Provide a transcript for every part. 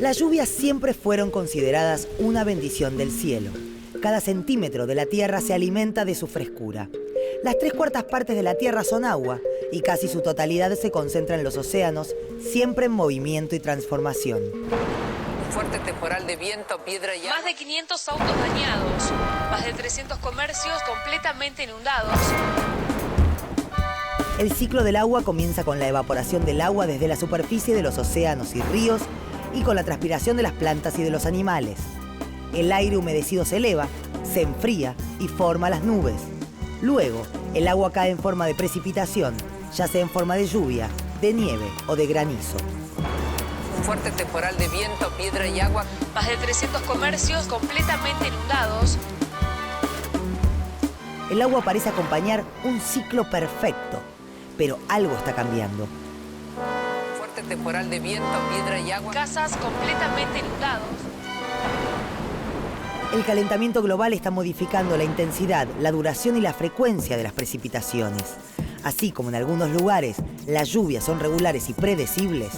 Las lluvias siempre fueron consideradas una bendición del cielo. Cada centímetro de la tierra se alimenta de su frescura. Las 3/4 partes de la tierra son agua y casi su totalidad se concentra en los océanos, siempre en movimiento y transformación. Un fuerte temporal de viento, piedra y agua. Más de 500 autos dañados, más de 300 comercios completamente inundados. El ciclo del agua comienza con la evaporación del agua desde la superficie de los océanos y ríos y con la transpiración de las plantas y de los animales. El aire humedecido se eleva, se enfría y forma las nubes. Luego, el agua cae en forma de precipitación, ya sea en forma de lluvia, de nieve o de granizo. Un fuerte temporal de viento, piedra y agua. Más de 300 comercios completamente inundados. El agua parece acompañar un ciclo perfecto, pero algo está cambiando. Un fuerte temporal de viento, piedra y agua. Casas completamente inundados. El calentamiento global está modificando la intensidad, la duración y la frecuencia de las precipitaciones. Así como en algunos lugares las lluvias son regulares y predecibles,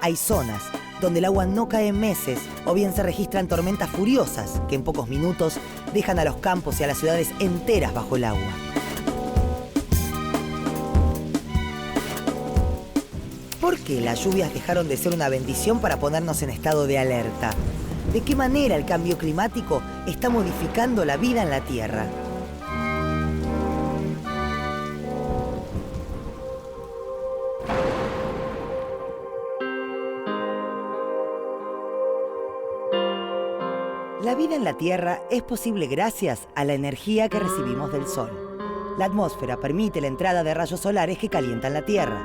hay zonas donde el agua no cae en meses o bien se registran tormentas furiosas que en pocos minutos dejan a los campos y a las ciudades enteras bajo el agua. ¿Por qué las lluvias dejaron de ser una bendición para ponernos en estado de alerta? ¿De qué manera el cambio climático está modificando la vida en la Tierra? La vida en la Tierra es posible gracias a la energía que recibimos del Sol. La atmósfera permite la entrada de rayos solares que calientan la Tierra.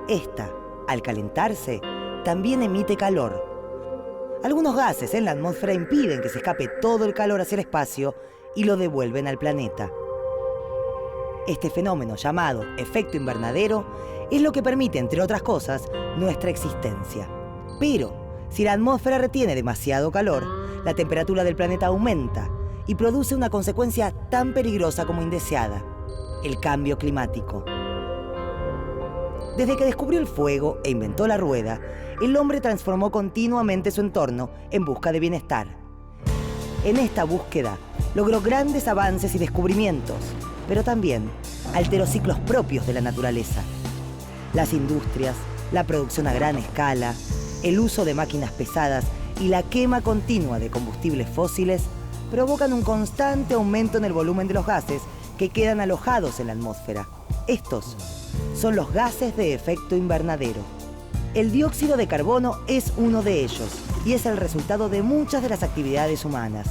Esta, al calentarse, también emite calor. Algunos gases en la atmósfera impiden que se escape todo el calor hacia el espacio y lo devuelven al planeta. Este fenómeno, llamado efecto invernadero, es lo que permite, entre otras cosas, nuestra existencia. Pero, si la atmósfera retiene demasiado calor, la temperatura del planeta aumenta y produce una consecuencia tan peligrosa como indeseada: el cambio climático. Desde que descubrió el fuego e inventó la rueda, el hombre transformó continuamente su entorno en busca de bienestar. En esta búsqueda, logró grandes avances y descubrimientos, pero también alteró ciclos propios de la naturaleza. Las industrias, la producción a gran escala, el uso de máquinas pesadas y la quema continua de combustibles fósiles provocan un constante aumento en el volumen de los gases que quedan alojados en la atmósfera. Estos son los gases de efecto invernadero. El dióxido de carbono es uno de ellos y es el resultado de muchas de las actividades humanas.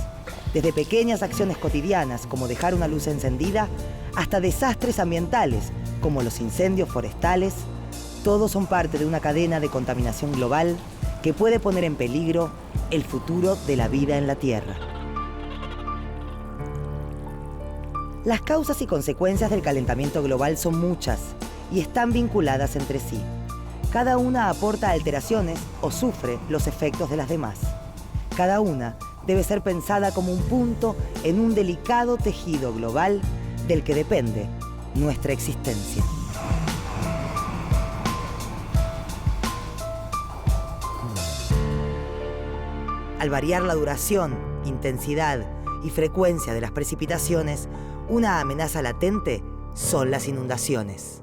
Desde pequeñas acciones cotidianas como dejar una luz encendida hasta desastres ambientales como los incendios forestales, todos son parte de una cadena de contaminación global que puede poner en peligro el futuro de la vida en la Tierra. Las causas y consecuencias del calentamiento global son muchas y están vinculadas entre sí. Cada una aporta alteraciones o sufre los efectos de las demás. Cada una debe ser pensada como un punto en un delicado tejido global del que depende nuestra existencia. Al variar la duración, intensidad y frecuencia de las precipitaciones, una amenaza latente son las inundaciones.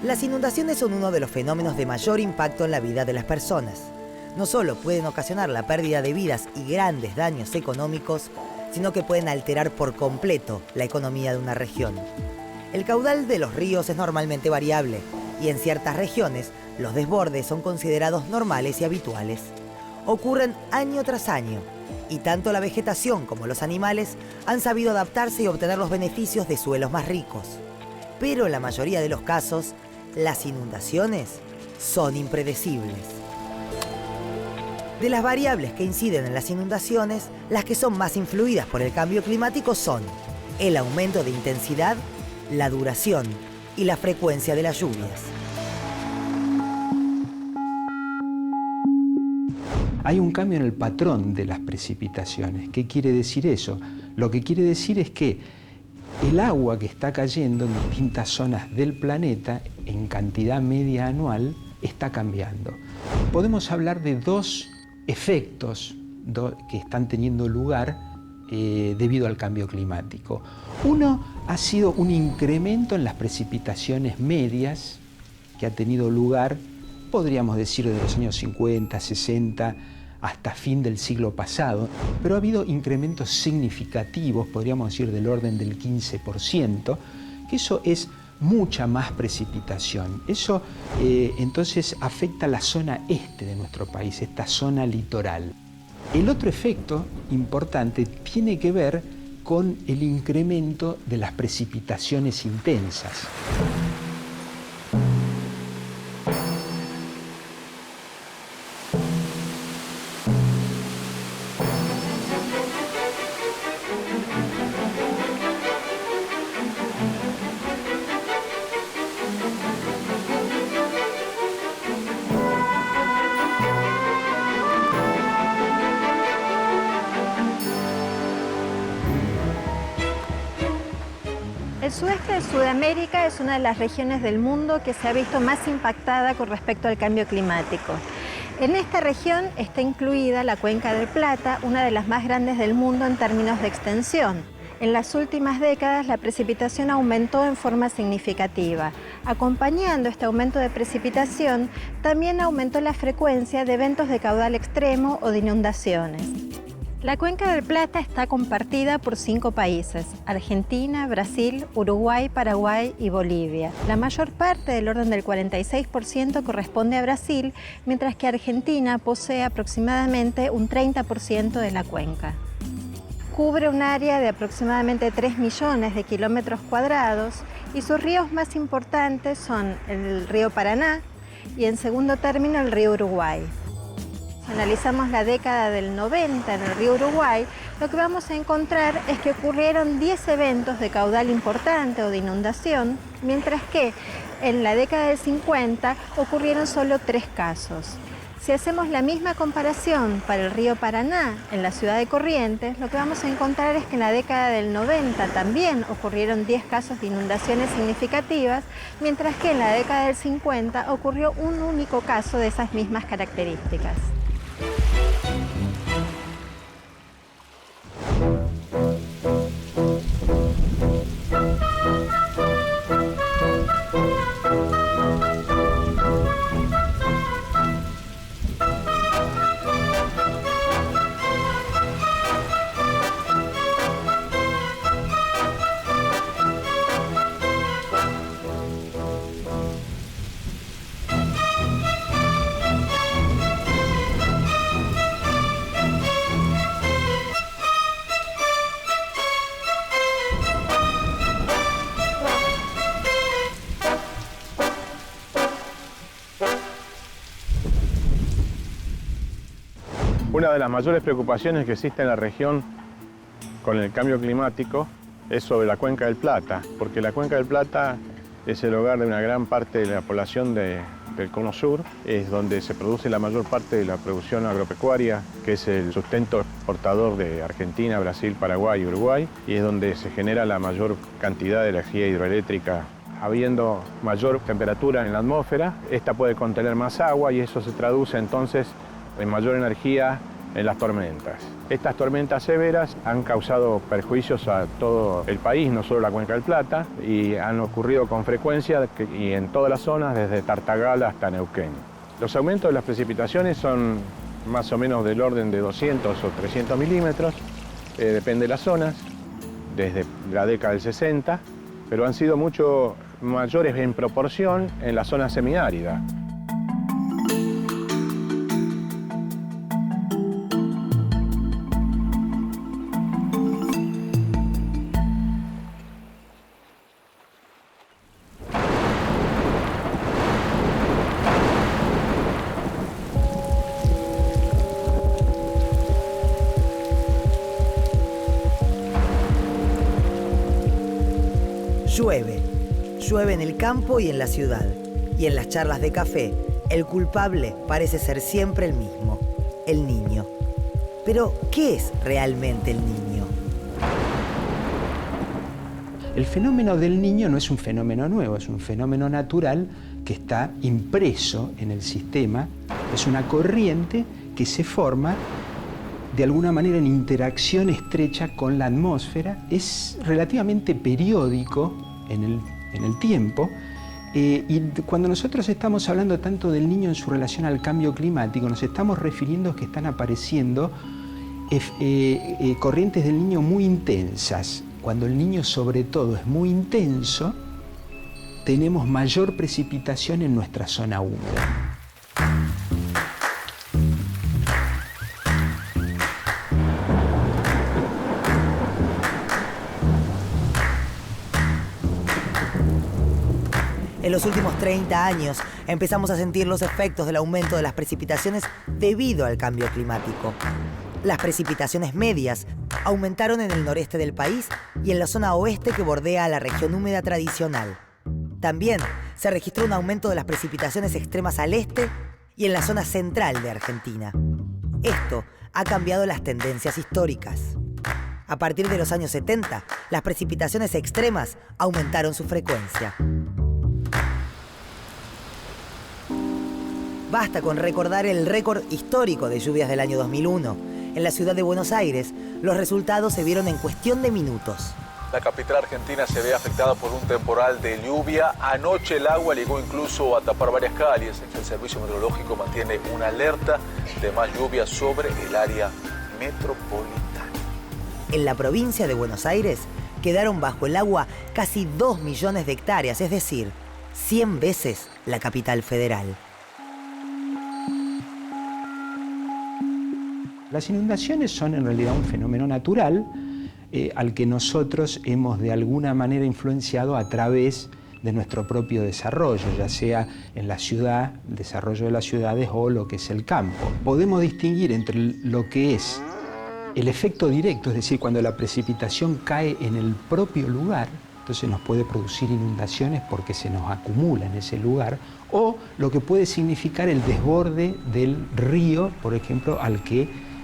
Las inundaciones son uno de los fenómenos de mayor impacto en la vida de las personas. No solo pueden ocasionar la pérdida de vidas y grandes daños económicos, sino que pueden alterar por completo la economía de una región. El caudal de los ríos es normalmente variable y en ciertas regiones los desbordes son considerados normales y habituales. Ocurren año tras año y tanto la vegetación como los animales han sabido adaptarse y obtener los beneficios de suelos más ricos. Pero en la mayoría de los casos, las inundaciones son impredecibles. De las variables que inciden en las inundaciones, las que son más influidas por el cambio climático son el aumento de intensidad, la duración y la frecuencia de las lluvias. Hay un cambio en el patrón de las precipitaciones. ¿Qué quiere decir eso? Lo que quiere decir es que el agua que está cayendo en distintas zonas del planeta en cantidad media anual está cambiando. Podemos hablar de dos efectos que están teniendo lugar debido al cambio climático. Uno ha sido un incremento en las precipitaciones medias que ha tenido lugar, podríamos decir, de los años 50, 60, hasta fin del siglo pasado, pero ha habido incrementos significativos, podríamos decir del orden del 15%, que eso es mucha más precipitación. Eso entonces afecta a la zona este de nuestro país, esta zona litoral. El otro efecto importante tiene que ver con el incremento de las precipitaciones intensas. El sudeste de Sudamérica es una de las regiones del mundo que se ha visto más impactada con respecto al cambio climático. En esta región está incluida la Cuenca del Plata, una de las más grandes del mundo en términos de extensión. En las últimas décadas la precipitación aumentó en forma significativa. Acompañando este aumento de precipitación, también aumentó la frecuencia de eventos de caudal extremo o de inundaciones. La Cuenca del Plata está compartida por 5 países: Argentina, Brasil, Uruguay, Paraguay y Bolivia. La mayor parte, del orden del 46%, corresponde a Brasil, mientras que Argentina posee aproximadamente un 30% de la cuenca. Cubre un área de aproximadamente 3 millones de kilómetros cuadrados y sus ríos más importantes son el río Paraná y, en segundo término, el río Uruguay. Si analizamos la década del 90 en el río Uruguay, lo que vamos a encontrar es que ocurrieron 10 eventos de caudal importante o de inundación, mientras que en la década del 50 ocurrieron solo 3 casos. Si hacemos la misma comparación para el río Paraná en la ciudad de Corrientes, lo que vamos a encontrar es que en la década del 90 también ocurrieron 10 casos de inundaciones significativas, mientras que en la década del 50 ocurrió un único caso de esas mismas características. Una de las mayores preocupaciones que existe en la región con el cambio climático es sobre la Cuenca del Plata, porque la Cuenca del Plata es el hogar de una gran parte de la población del Cono Sur, es donde se produce la mayor parte de la producción agropecuaria, que es el sustento exportador de Argentina, Brasil, Paraguay y Uruguay, y es donde se genera la mayor cantidad de energía hidroeléctrica. Habiendo mayor temperatura en la atmósfera, esta puede contener más agua y eso se traduce entonces en mayor energía en las tormentas. Estas tormentas severas han causado perjuicios a todo el país, no solo la Cuenca del Plata, y han ocurrido con frecuencia y en todas las zonas, desde Tartagal hasta Neuquén. Los aumentos de las precipitaciones son más o menos del orden de 200 o 300 milímetros, depende de las zonas, desde la década del 60, pero han sido mucho mayores en proporción en la zona semiárida. Llueve en el campo y en la ciudad. Y en las charlas de café, el culpable parece ser siempre el mismo, el niño. Pero, ¿qué es realmente el niño? El fenómeno del Niño no es un fenómeno nuevo, es un fenómeno natural que está impreso en el sistema. Es una corriente que se forma de alguna manera en interacción estrecha con la atmósfera. Es relativamente periódico en el tiempo. Y cuando nosotros estamos hablando tanto del Niño en su relación al cambio climático, nos estamos refiriendo a que están apareciendo corrientes del Niño muy intensas. Cuando el Niño sobre todo es muy intenso, tenemos mayor precipitación en nuestra zona húmeda. En los últimos 30 años empezamos a sentir los efectos del aumento de las precipitaciones debido al cambio climático. Las precipitaciones medias aumentaron en el noreste del país y en la zona oeste que bordea a la región húmeda tradicional. También se registró un aumento de las precipitaciones extremas al este y en la zona central de Argentina. Esto ha cambiado las tendencias históricas. A partir de los años 70, las precipitaciones extremas aumentaron su frecuencia. Basta con recordar el récord histórico de lluvias del año 2001. En la ciudad de Buenos Aires, los resultados se vieron en cuestión de minutos. La capital argentina se ve afectada por un temporal de lluvia. Anoche el agua llegó incluso a tapar varias calles. El Servicio Meteorológico mantiene una alerta de más lluvia sobre el área metropolitana. En la provincia de Buenos Aires quedaron bajo el agua casi 2 millones de hectáreas, es decir, 100 veces la capital federal. Las inundaciones son en realidad un fenómeno natural al que nosotros hemos de alguna manera influenciado a través de nuestro propio desarrollo, ya sea en la ciudad, el desarrollo de las ciudades o lo que es el campo. Podemos distinguir entre lo que es el efecto directo, es decir, cuando la precipitación cae en el propio lugar, entonces nos puede producir inundaciones porque se nos acumula en ese lugar, o lo que puede significar el desborde del río, por ejemplo, al que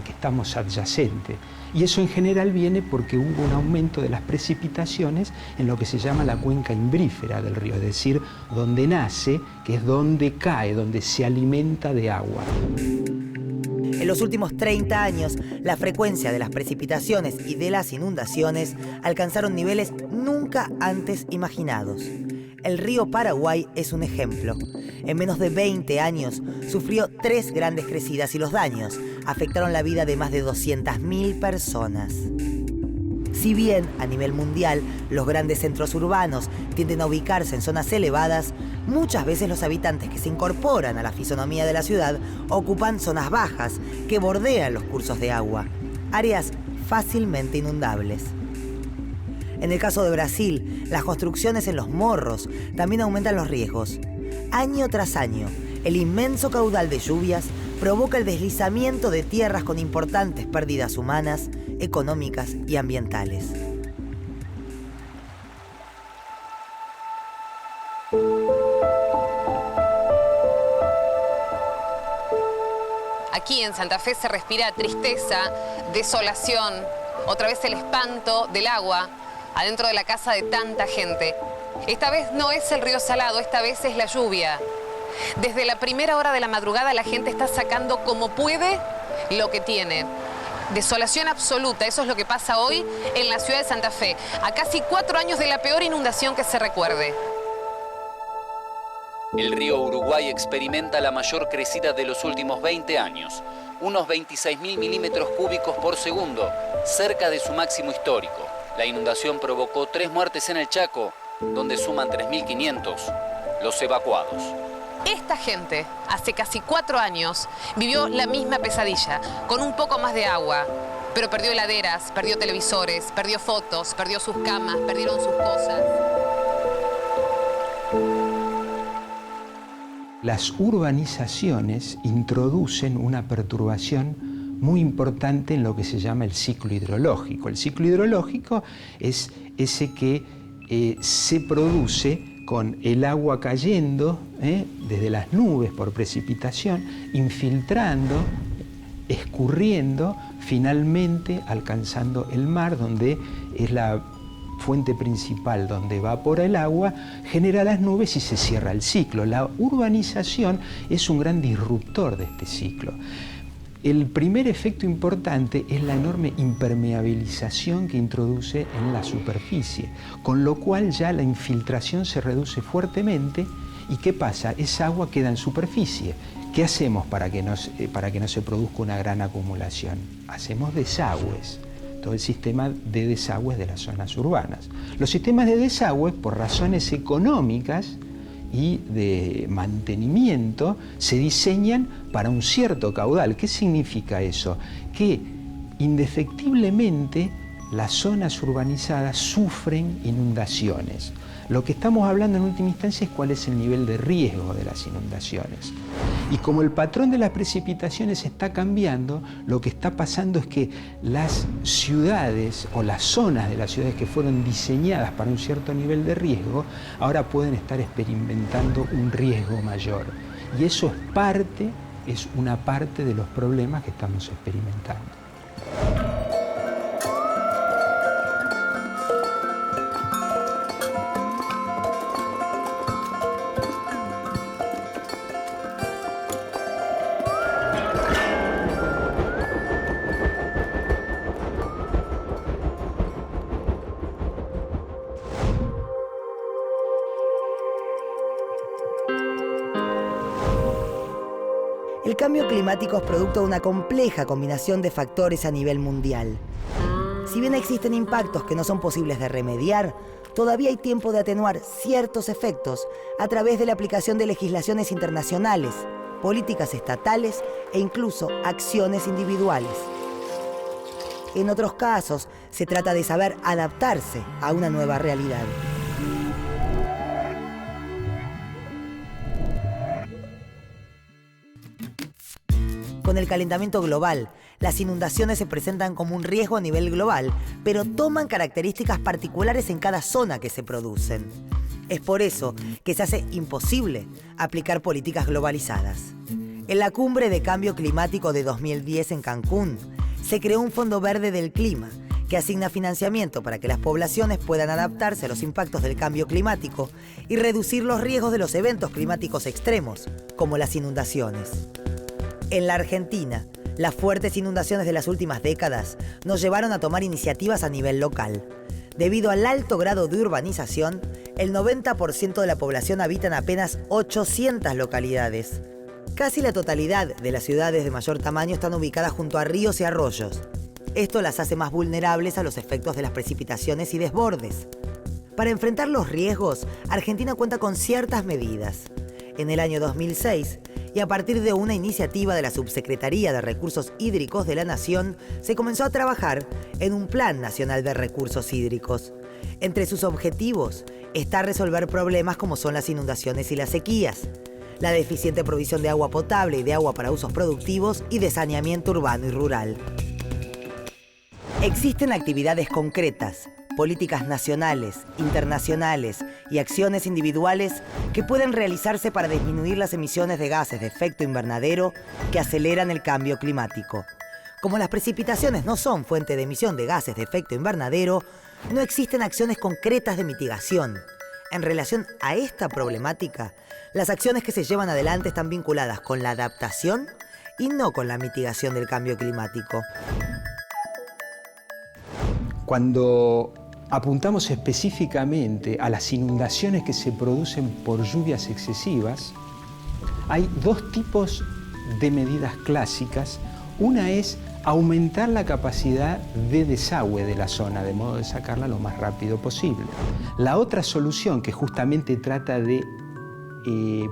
estamos adyacentes. Y eso en general viene porque hubo un aumento de las precipitaciones en lo que se llama la cuenca imbrífera del río, es decir, donde nace, que es donde cae, donde se alimenta de agua. En los últimos 30 años, la frecuencia de las precipitaciones y de las inundaciones alcanzaron niveles nunca antes imaginados. El río Paraguay es un ejemplo. En menos de 20 años sufrió 3 grandes crecidas y los daños afectaron la vida de más de 200.000 personas. Si bien a nivel mundial los grandes centros urbanos tienden a ubicarse en zonas elevadas, muchas veces los habitantes que se incorporan a la fisonomía de la ciudad ocupan zonas bajas que bordean los cursos de agua, áreas fácilmente inundables. En el caso de Brasil, las construcciones en los morros también aumentan los riesgos. Año tras año, el inmenso caudal de lluvias provoca el deslizamiento de tierras con importantes pérdidas humanas, económicas y ambientales. Aquí en Santa Fe se respira tristeza, desolación, otra vez el espanto del agua adentro de la casa de tanta gente. Esta vez no es el río Salado, esta vez es la lluvia. Desde la primera hora de la madrugada la gente está sacando como puede lo que tiene. Desolación absoluta, eso es lo que pasa hoy en la ciudad de Santa Fe, a casi 4 años de la peor inundación que se recuerde. El río Uruguay experimenta la mayor crecida de los últimos 20 años, unos 26.000 milímetros cúbicos por segundo, cerca de su máximo histórico. La inundación provocó 3 muertes en el Chaco, donde suman 3.500 los evacuados. Esta gente, hace casi 4 años, vivió la misma pesadilla, con un poco más de agua, pero perdió heladeras, perdió televisores, perdió fotos, perdió sus camas, perdieron sus cosas. Las urbanizaciones introducen una perturbación muy importante en lo que se llama el ciclo hidrológico. El ciclo hidrológico es ese que se produce con el agua cayendo desde las nubes por precipitación, infiltrando, escurriendo, finalmente alcanzando el mar, donde es la fuente principal donde evapora el agua, genera las nubes y se cierra el ciclo. La urbanización es un gran disruptor de este ciclo. El primer efecto importante es la enorme impermeabilización que introduce en la superficie, con lo cual ya la infiltración se reduce fuertemente. ¿Y qué pasa? Esa agua queda en superficie. ¿Qué hacemos para que no se produzca una gran acumulación? Hacemos desagües, todo el sistema de desagües de las zonas urbanas. Los sistemas de desagües, por razones económicas y de mantenimiento, se diseñan para un cierto caudal. ¿Qué significa eso? Que indefectiblemente las zonas urbanizadas sufren inundaciones. Lo que estamos hablando en última instancia es cuál es el nivel de riesgo de las inundaciones. Y como el patrón de las precipitaciones está cambiando, lo que está pasando es que las ciudades o las zonas de las ciudades que fueron diseñadas para un cierto nivel de riesgo, ahora pueden estar experimentando un riesgo mayor. Y eso es una parte de los problemas que estamos experimentando. El cambio climático es producto de una compleja combinación de factores a nivel mundial. Si bien existen impactos que no son posibles de remediar, todavía hay tiempo de atenuar ciertos efectos a través de la aplicación de legislaciones internacionales, políticas estatales e incluso acciones individuales. En otros casos, se trata de saber adaptarse a una nueva realidad. Con el calentamiento global, las inundaciones se presentan como un riesgo a nivel global, pero toman características particulares en cada zona que se producen. Es por eso que se hace imposible aplicar políticas globalizadas. En la Cumbre de Cambio Climático de 2010 en Cancún, se creó un Fondo Verde del Clima que asigna financiamiento para que las poblaciones puedan adaptarse a los impactos del cambio climático y reducir los riesgos de los eventos climáticos extremos, como las inundaciones. En la Argentina, las fuertes inundaciones de las últimas décadas nos llevaron a tomar iniciativas a nivel local. Debido al alto grado de urbanización, el 90% de la población habita en apenas 800 localidades. Casi la totalidad de las ciudades de mayor tamaño están ubicadas junto a ríos y arroyos. Esto las hace más vulnerables a los efectos de las precipitaciones y desbordes. Para enfrentar los riesgos, Argentina cuenta con ciertas medidas. En el año 2006, y a partir de una iniciativa de la Subsecretaría de Recursos Hídricos de la Nación, se comenzó a trabajar en un Plan Nacional de Recursos Hídricos. Entre sus objetivos está resolver problemas como son las inundaciones y las sequías, la deficiente provisión de agua potable y de agua para usos productivos y de saneamiento urbano y rural. Existen actividades concretas, políticas nacionales, internacionales y acciones individuales que pueden realizarse para disminuir las emisiones de gases de efecto invernadero que aceleran el cambio climático. Como las precipitaciones no son fuente de emisión de gases de efecto invernadero, no existen acciones concretas de mitigación. En relación a esta problemática, las acciones que se llevan adelante están vinculadas con la adaptación y no con la mitigación del cambio climático. Cuando apuntamos específicamente a las inundaciones que se producen por lluvias excesivas, hay dos tipos de medidas clásicas. Una es aumentar la capacidad de desagüe de la zona, de modo de sacarla lo más rápido posible. La otra solución, que justamente trata de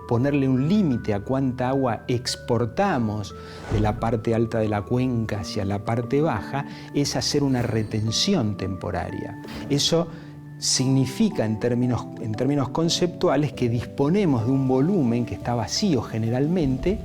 ponerle un límite a cuánta agua exportamos de la parte alta de la cuenca hacia la parte baja, es hacer una retención temporaria. Eso significa en términos conceptuales que disponemos de un volumen que está vacío generalmente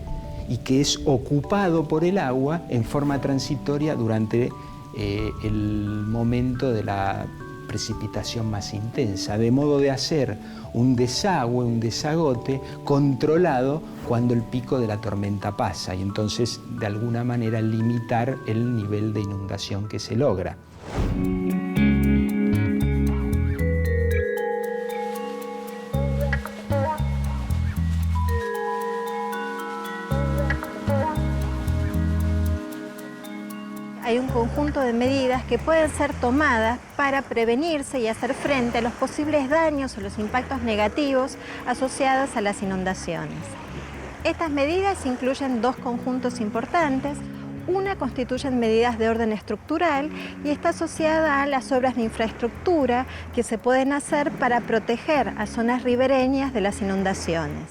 y que es ocupado por el agua en forma transitoria durante el momento de la precipitación más intensa, de modo de hacer un desagüe, un desagote controlado cuando el pico de la tormenta pasa y entonces de alguna manera limitar el nivel de inundación que se logra. conjunto de medidas que pueden ser tomadas para prevenirse y hacer frente a los posibles daños o los impactos negativos asociados a las inundaciones. Estas medidas incluyen dos conjuntos importantes. Una constituyen medidas de orden estructural y está asociada a las obras de infraestructura que se pueden hacer para proteger a zonas ribereñas de las inundaciones.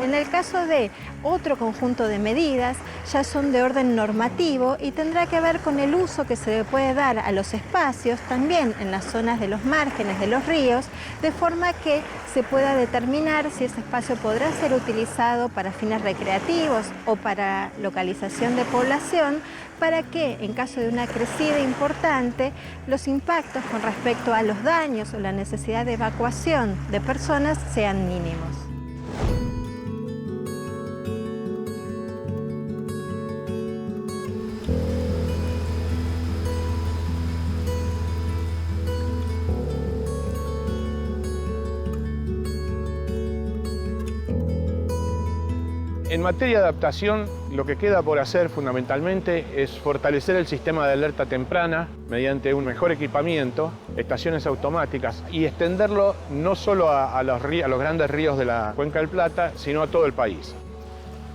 En el caso de otro conjunto de medidas, ya son de orden normativo y tendrá que ver con el uso que se le puede dar a los espacios, también en las zonas de los márgenes de los ríos, de forma que se pueda determinar si ese espacio podrá ser utilizado para fines recreativos o para localización de población, para que, en caso de una crecida importante, los impactos con respecto a los daños o la necesidad de evacuación de personas sean mínimos. En materia de adaptación, lo que queda por hacer fundamentalmente es fortalecer el sistema de alerta temprana mediante un mejor equipamiento, estaciones automáticas y extenderlo no solo a los grandes ríos de la Cuenca del Plata, sino a todo el país,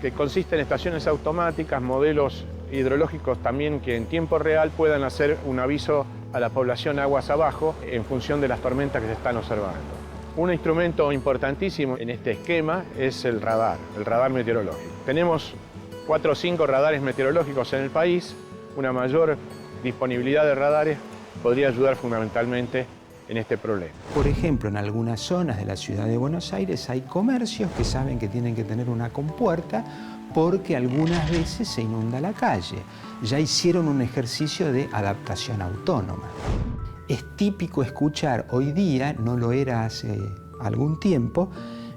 que consiste en estaciones automáticas, modelos hidrológicos también que en tiempo real puedan hacer un aviso a la población aguas abajo en función de las tormentas que se están observando. Un instrumento importantísimo en este esquema es el radar meteorológico. Tenemos 4 o 5 radares meteorológicos en el país. Una mayor disponibilidad de radares podría ayudar fundamentalmente en este problema. Por ejemplo, en algunas zonas de la ciudad de Buenos Aires hay comercios que saben que tienen que tener una compuerta porque algunas veces se inunda la calle. Ya hicieron un ejercicio de adaptación autónoma. Es típico escuchar hoy día, no lo era hace algún tiempo,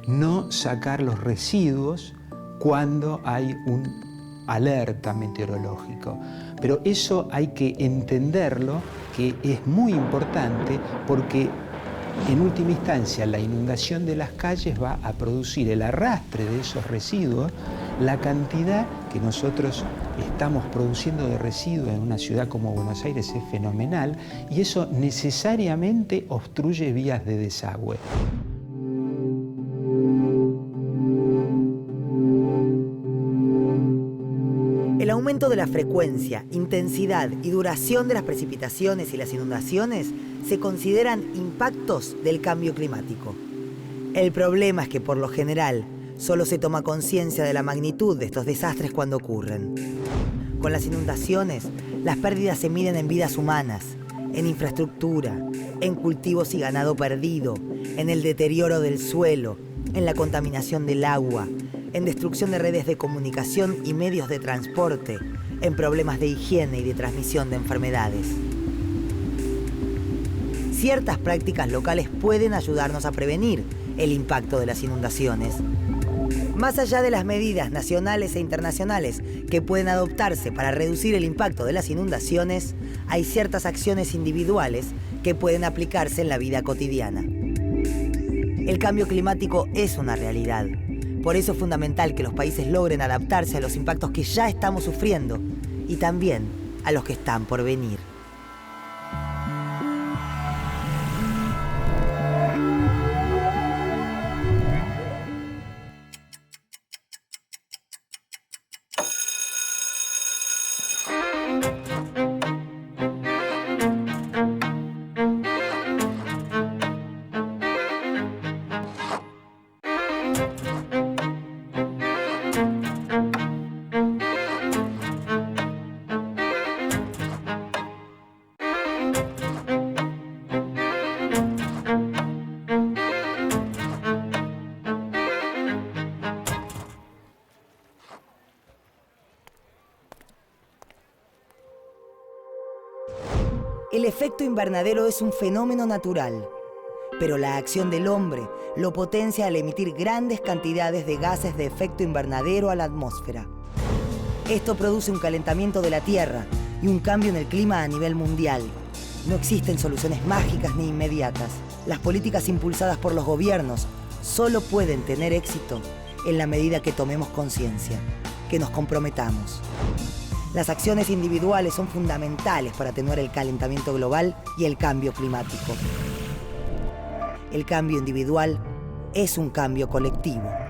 no sacar los residuos cuando hay un alerta meteorológico. Pero eso hay que entenderlo, que es muy importante porque en última instancia la inundación de las calles va a producir el arrastre de esos residuos. La cantidad que nosotros estamos produciendo de residuos en una ciudad como Buenos Aires es fenomenal y eso necesariamente obstruye vías de desagüe. El aumento de la frecuencia, intensidad y duración de las precipitaciones y las inundaciones se consideran impactos del cambio climático. El problema es que por lo general solo se toma conciencia de la magnitud de estos desastres cuando ocurren. Con las inundaciones, las pérdidas se miden en vidas humanas, en infraestructura, en cultivos y ganado perdido, en el deterioro del suelo, en la contaminación del agua, en destrucción de redes de comunicación y medios de transporte, en problemas de higiene y de transmisión de enfermedades. Ciertas prácticas locales pueden ayudarnos a prevenir el impacto de las inundaciones. Más allá de las medidas nacionales e internacionales que pueden adoptarse para reducir el impacto de las inundaciones, hay ciertas acciones individuales que pueden aplicarse en la vida cotidiana. El cambio climático es una realidad. Por eso es fundamental que los países logren adaptarse a los impactos que ya estamos sufriendo y también a los que están por venir. El efecto invernadero es un fenómeno natural, pero la acción del hombre lo potencia al emitir grandes cantidades de gases de efecto invernadero a la atmósfera. Esto produce un calentamiento de la Tierra y un cambio en el clima a nivel mundial. No existen soluciones mágicas ni inmediatas. Las políticas impulsadas por los gobiernos solo pueden tener éxito en la medida que tomemos conciencia, que nos comprometamos. Las acciones individuales son fundamentales para atenuar el calentamiento global y el cambio climático. El cambio individual es un cambio colectivo.